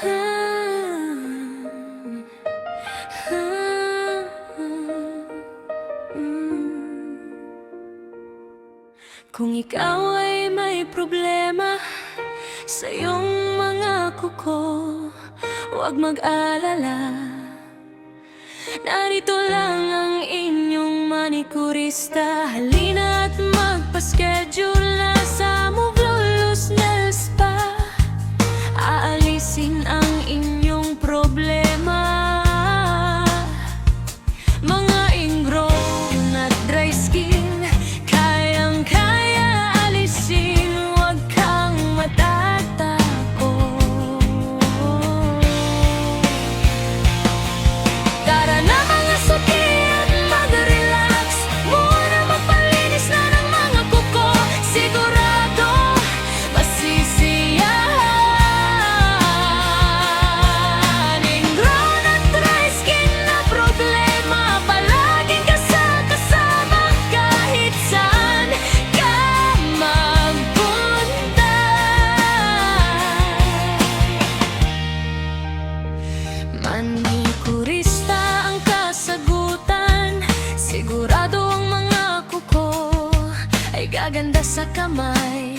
Kung ikaw ay may problema sa iyong mga kuko, huwag mag-alala. Narito lang ang inyong manikurista. Halina at magpa-schedule na sa Movelus Nails Spa. Aalisin ang inyong problema, mga ingrown at dry skin. Manikurista ang kasagutan. Sigurado ang mga kuko ay gaganda sa kamay.